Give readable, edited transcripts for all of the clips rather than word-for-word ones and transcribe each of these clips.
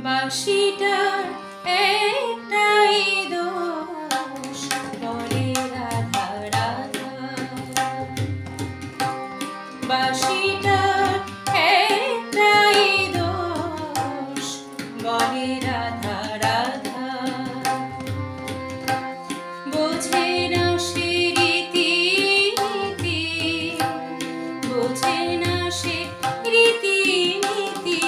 বাঁশিটার একটাই দোষ, বলে রাধা রাধা। বাঁশিটার একটাই দোষ, বলে রাধা রাধা। বোঝে না সে রীতিনীতি, বোঝে না সে রীতিনীতি,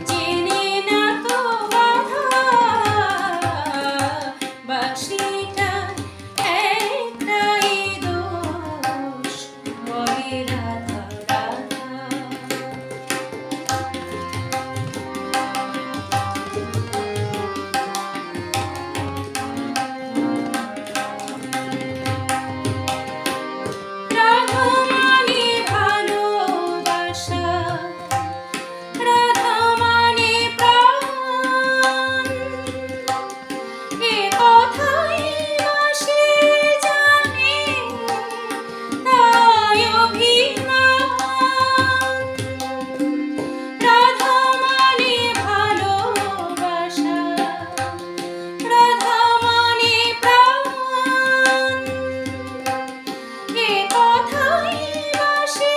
চেনে না তো বাধা। বাঁশিটার একটাই দোষ, বলে রাধা রাধা। রাধা মানে ভালোবাসা, রাধা মানে প্রাণ, এ কথাই বাঁশি জানে, তাই অভিমান। রাধা মানে ভালোবাসা, রাধা মানে প্রাণ, এ কথাই বাঁশি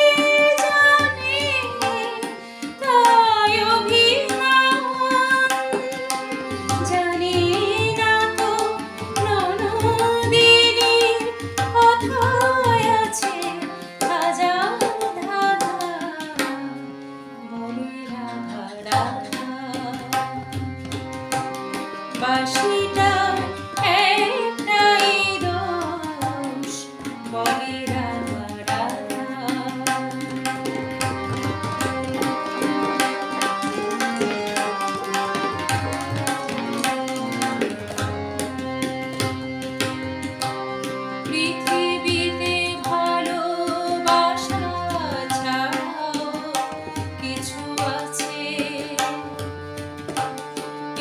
জানে, তাই অভিমান। জানি না তো ননদিনীর কথায় আছে হাজার ধাঁধা, বলে রাধা রাধা। বাঁশিটার একটাই দোষ, বলে রাধা রাধা। পৃথিবীতে ভালোবাসা ছাড়াও কিছু আছে,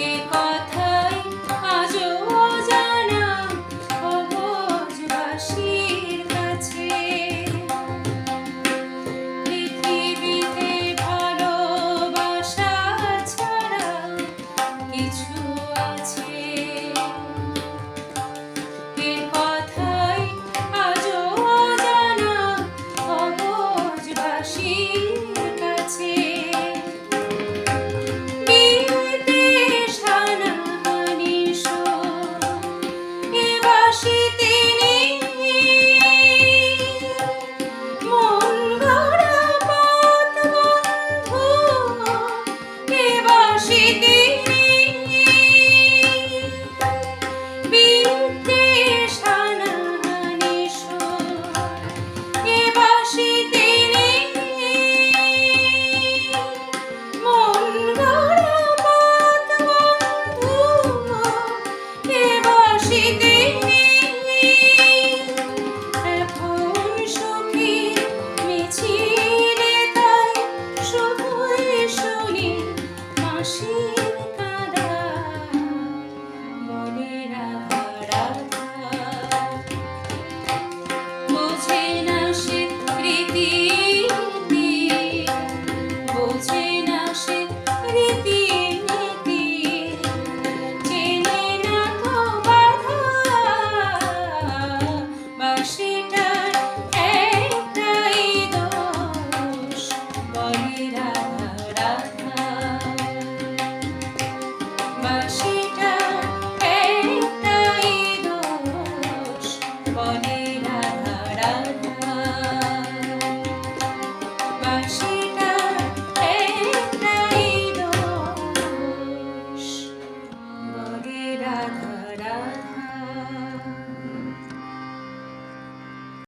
এ কথাই আজও অজানা অবুঝবাসীর কাছে। পৃথিবীতে ভালোবাসা ছাড়া কিছু আছে, এ কথাই আজও অজানা অবুঝবাসীর কাছে। বিদ্বেষ হানাহানি শোক এ বাঁশিতে নেই, মন গড়া পথ বন্ধু এ বাঁশিতে নেই। বিদ্বেষ হানাহানি শোক এ বাঁশিতে নেই, মন গড়া পথ বন্ধু এ বাঁশিতে নেই। এখন সুখী মিছিলে তাই শুধুই শুনি বাঁশির কাঁদা, বলে রাধা রাধা। বোঝে না সে রীতিনীতি, বোঝে না